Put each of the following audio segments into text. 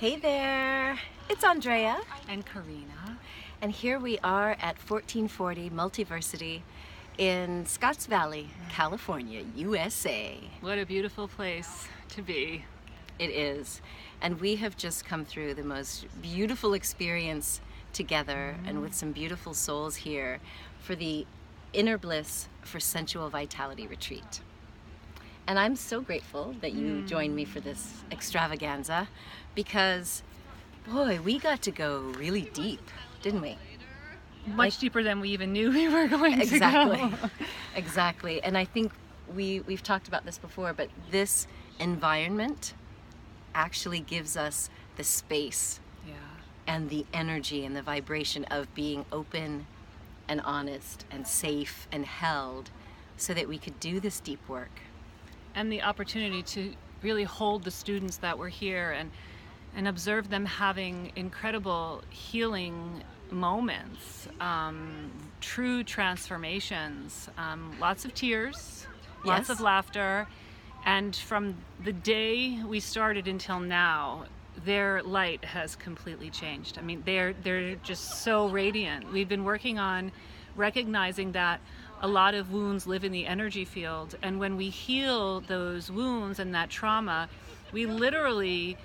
Hey there, it's Andrea and Karena, and here we are at 1440 Multiversity in Scotts Valley, California, USA. What a beautiful place to be. It is, and we have just come through the most beautiful experience together and with some beautiful souls here for the Inner Bliss for Sensual Vitality Retreat. And I'm so grateful that you joined me for this extravaganza because, boy, we got to go really deep, didn't we? Much deeper than we even knew we were going to Exactly. go. Exactly. And I think we've talked about this before, but this environment actually gives us the space and the energy and the vibration of being open and honest and safe and held so that we could do this deep work. And the opportunity to really hold the students that were here and observe them having incredible healing moments, true transformations, lots of tears, lots of laughter, and from the day we started until now, their light has completely changed. I mean, they're just so radiant. We've been working on recognizing that a lot of wounds live in the energy field, and when we heal those wounds and that trauma, we literally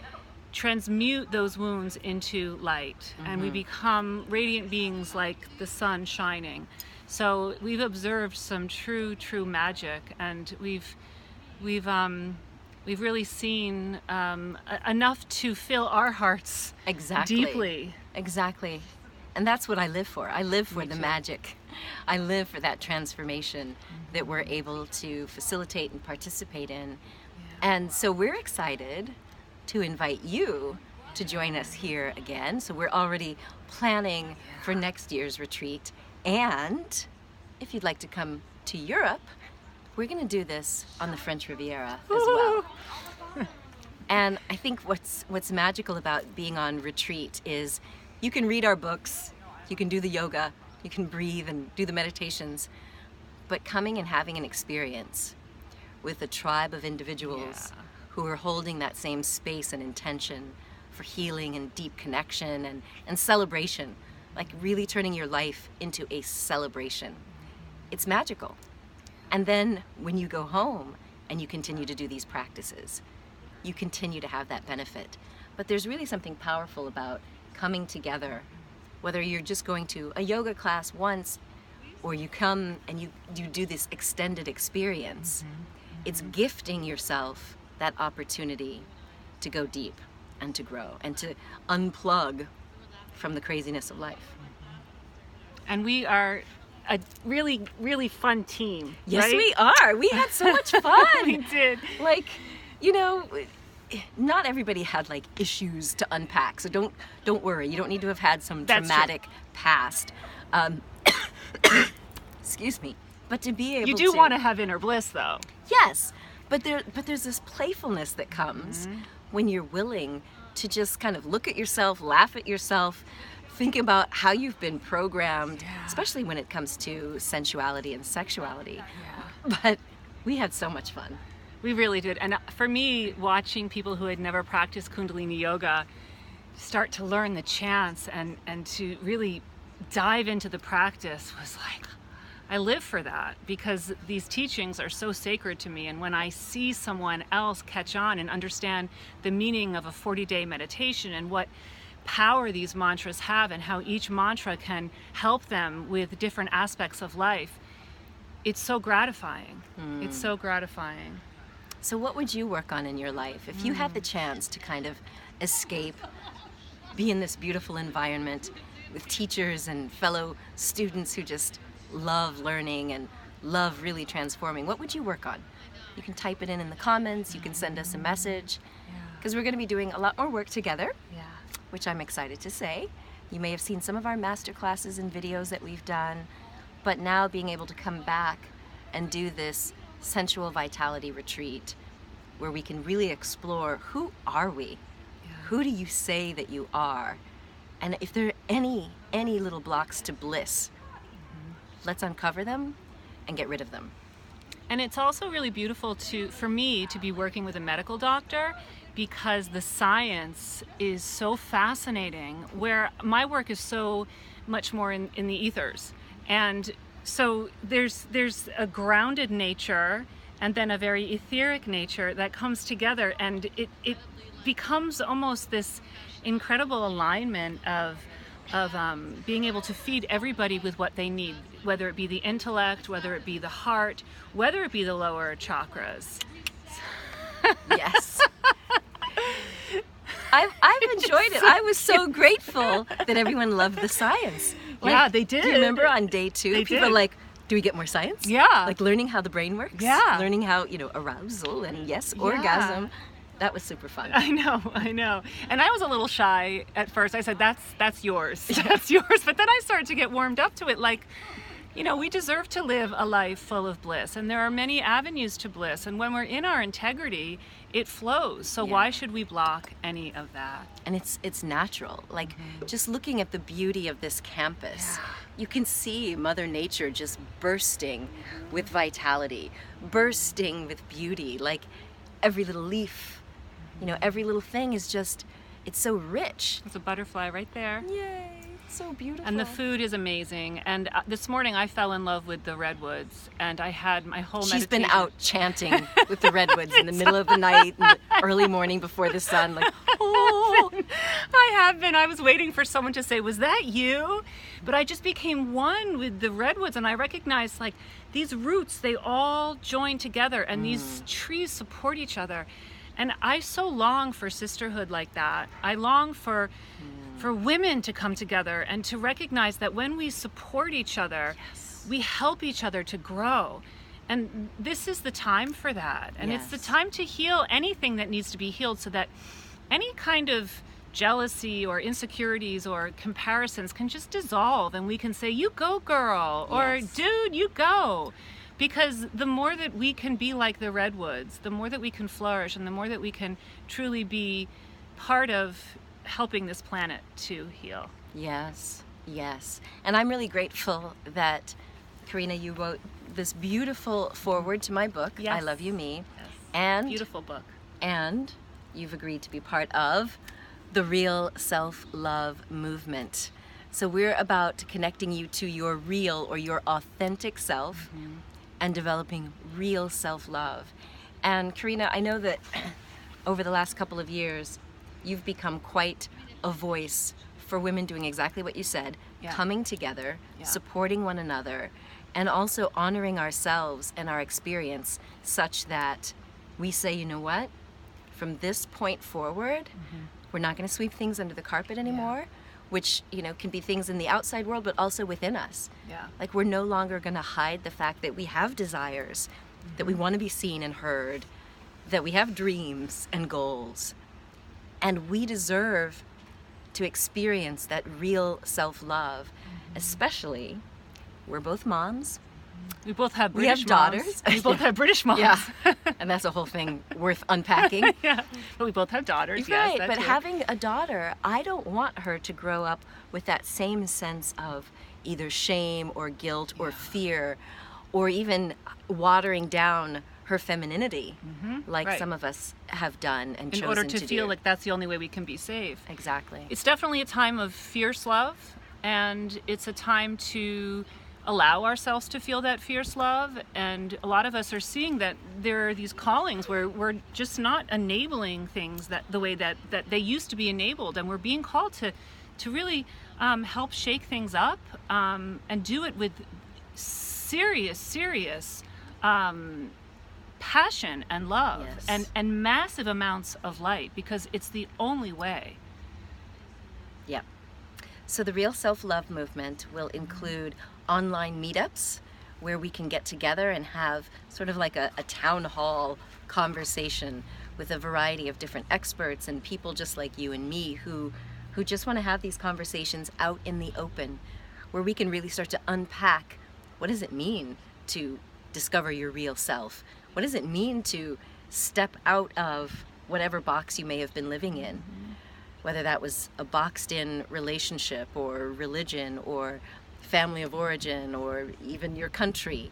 transmute those wounds into light, and we become radiant beings like the sun shining. So we've observed some true magic, and we've really seen enough to fill our hearts deeply. Exactly. And that's what I live for. I live for the magic. I live for that transformation that we're able to facilitate and participate in. And so we're excited to invite you to join us here again. So we're already planning for next year's retreat. And if you'd like to come to Europe, we're going to do this on the French Riviera as well. And I think what's magical about being on retreat is you can read our books, you can do the yoga, you can breathe and do the meditations, but coming and having an experience with a tribe of individuals who are holding that same space and intention for healing and deep connection and celebration, like really turning your life into a celebration. It's magical. And then when you go home and you continue to do these practices, you continue to have that benefit. But there's really something powerful about coming together, whether you're just going to a yoga class once or you come and you do this extended experience. It's gifting yourself that opportunity to go deep and to grow and to unplug from the craziness of life. And we are a really fun team. Yes, right? we are. We had so much fun. We did. Like, you know, not everybody had like issues to unpack, so don't worry. You don't need to have had some traumatic past. Excuse me. But to be able you do want to have inner bliss, though. Yes, but there's this playfulness that comes when you're willing to just kind of look at yourself, laugh at yourself, think about how you've been programmed, especially when it comes to sensuality and sexuality. But we had so much fun. We really did. And for me, watching people who had never practiced Kundalini Yoga start to learn the chants and to really dive into the practice was like, I live for that, because these teachings are so sacred to me. And when I see someone else catch on and understand the meaning of a 40-day meditation and what power these mantras have and how each mantra can help them with different aspects of life, it's so gratifying. It's so gratifying. So what would you work on in your life if you had the chance to kind of escape, be in this beautiful environment with teachers and fellow students who just love learning and love really transforming? What would you work on? You can type it in the comments, you can send us a message, because we're going to be doing a lot more work together, which I'm excited to say. You may have seen some of our master classes and videos that we've done, but now being able to come back and do this sensual vitality retreat where we can really explore, who are we? Who do you say that you are? And if there are any little blocks to bliss, let's uncover them and get rid of them. And it's also really beautiful for me to be working with a medical doctor, because the science is so fascinating, where my work is so much more in the ethers. And so there's a grounded nature and then a very etheric nature that comes together, and it becomes almost this incredible alignment of being able to feed everybody with what they need, whether it be the intellect, whether it be the heart, whether it be the lower chakras. Yes. I've enjoyed it. I was so grateful that everyone loved the science. Like, yeah, they did. Do you remember on day 2, They people did. were like, do we get more science? Yeah. Like learning how the brain works? Yeah. Learning how, arousal and orgasm. That was super fun. I know. And I was a little shy at first. I said, that's yours. That's yours. But then I started to get warmed up to it. Like, we deserve to live a life full of bliss. And there are many avenues to bliss. And when we're in our integrity, it flows. So why should we block any of that? And it's natural. Like, just looking at the beauty of this campus, you can see Mother Nature just bursting with vitality, bursting with beauty. Like, every little leaf, every little thing is just, it's so rich. There's a butterfly right there. Yay, so beautiful. And the food is amazing. And this morning I fell in love with the redwoods, and I had my whole She's meditation. been out chanting with the redwoods in the middle of the night and the early morning before the sun, like, oh. I have been. I was waiting for someone to say, was that you? But I just became one with the redwoods, and I recognized, like, these roots, they all join together, and these trees support each other. And I so long for sisterhood like that. I long for women to come together and to recognize that when we support each other, we help each other to grow. And this is the time for that. And it's the time to heal anything that needs to be healed, so that any kind of jealousy or insecurities or comparisons can just dissolve, and we can say, you go, girl, or dude, you go. Because the more that we can be like the redwoods, the more that we can flourish, and the more that we can truly be part of helping this planet to heal. Yes. And I'm really grateful that, Karena, you wrote this beautiful foreword to my book, Yes. I Love You Me. Yes. And Beautiful book. And you've agreed to be part of the Real Self-Love Movement. So we're about connecting you to your real or your authentic self and developing real self-love. And Karena, I know that over the last couple of years, you've become quite a voice for women doing exactly what you said, coming together, supporting one another, and also honoring ourselves and our experience, such that we say, you know what? From this point forward, we're not going to sweep things under the carpet anymore, which, can be things in the outside world, but also within us. Like, we're no longer going to hide the fact that we have desires, that we want to be seen and heard, that we have dreams and goals. And we deserve to experience that real self-love, especially, we're both moms. We both have We British have daughters. moms. We both have British moms. Yeah, and that's a whole thing worth unpacking. But we both have daughters. Right, Yes, that but too. having a daughter, I don't want her to grow up with that same sense of either shame or guilt or fear, or even watering down her femininity, like some of us have done and chosen in order to feel do. like that's the only way we can be safe. Exactly. It's definitely a time of fierce love, and it's a time to allow ourselves to feel that fierce love. And a lot of us are seeing that there are these callings where we're just not enabling things that the way that they used to be enabled, and we're being called to really help shake things up, and do it with serious passion and love, and massive amounts of light, because it's the only way. Yep. So the Real Self-Love Movement will include online meetups where we can get together and have sort of like a town hall conversation with a variety of different experts and people just like you and me who just want to have these conversations out in the open, where we can really start to unpack, what does it mean to discover your real self? What does it mean to step out of whatever box you may have been living in? Whether that was a boxed-in relationship or religion or family of origin or even your country.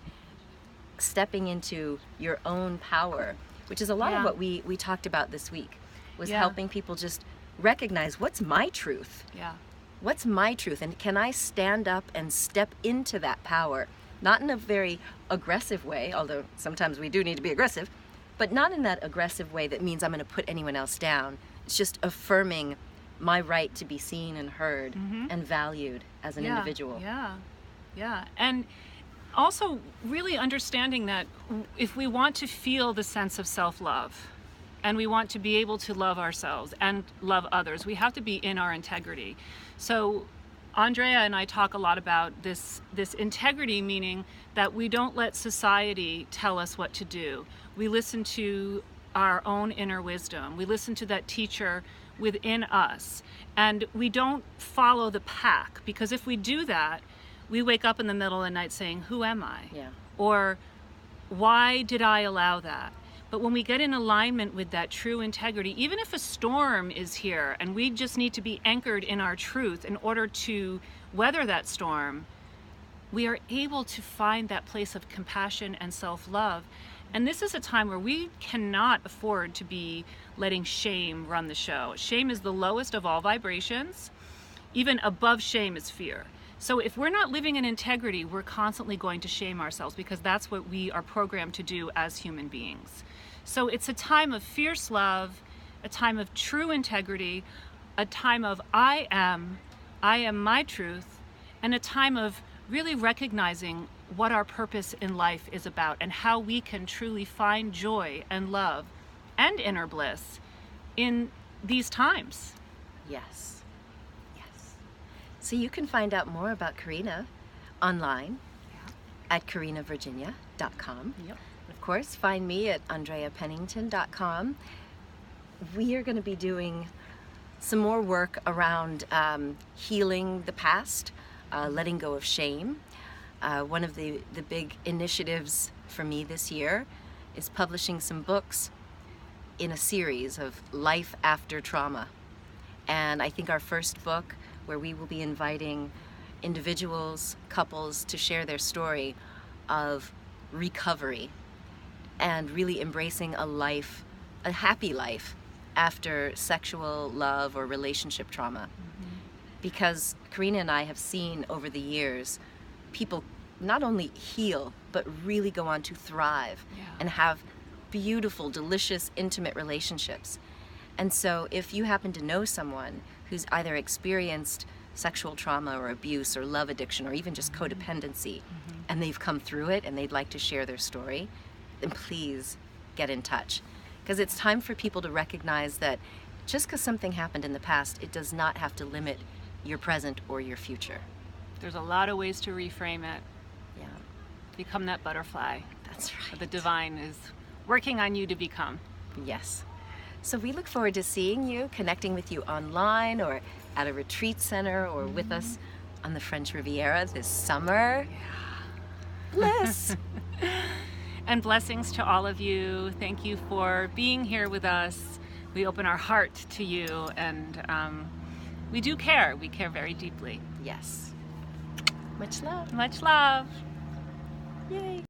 Stepping into your own power, which is a lot of what we talked about this week. was Yeah. helping people just recognize, what's my truth? Yeah. What's my truth? And can I stand up and step into that power? Not in a very aggressive way, although sometimes we do need to be aggressive, but not in that aggressive way that means I'm going to put anyone else down. It's just affirming my right to be seen and heard and valued as an individual. Yeah. Yeah. And also really understanding that if we want to feel the sense of self-love and we want to be able to love ourselves and love others, we have to be in our integrity. So Andrea and I talk a lot about this integrity, meaning that we don't let society tell us what to do. We listen to our own inner wisdom. We listen to that teacher within us, and we don't follow the pack, because if we do that, we wake up in the middle of the night saying, who am I? Yeah. Or why did I allow that? But when we get in alignment with that true integrity, even if a storm is here and we just need to be anchored in our truth in order to weather that storm, we are able to find that place of compassion and self-love. And this is a time where we cannot afford to be letting shame run the show. Shame is the lowest of all vibrations. Even above shame is fear. So if we're not living in integrity, we're constantly going to shame ourselves, because that's what we are programmed to do as human beings. So it's a time of fierce love, a time of true integrity, a time of I am my truth, and a time of really recognizing what our purpose in life is about and how we can truly find joy and love and inner bliss in these times. Yes. Yes. So you can find out more about Karena online at karenavirginia.com. Yep. Of course, find me at andreapennington.com. We are going to be doing some more work around healing the past, letting go of shame. One of the big initiatives for me this year is publishing some books in a series of life after trauma. And I think our first book, where we will be inviting individuals, couples to share their story of recovery and really embracing a life, a happy life after sexual, love, or relationship trauma. Because Karena and I have seen over the years people not only heal, but really go on to thrive and have beautiful, delicious, intimate relationships. And so if you happen to know someone who's either experienced sexual trauma or abuse or love addiction or even just codependency, and they've come through it and they'd like to share their story, then please get in touch. Because it's time for people to recognize that just because something happened in the past, it does not have to limit your present or your future. There's a lot of ways to reframe it. Yeah, Become that butterfly that's right. that the divine is working on you to become. Yes. So we look forward to seeing you, connecting with you online or at a retreat center or with us on the French Riviera this summer. Bliss! And blessings to all of you. Thank you for being here with us. We open our heart to you, and we do care. We care very deeply. Yes. Much love. Much love. Yay.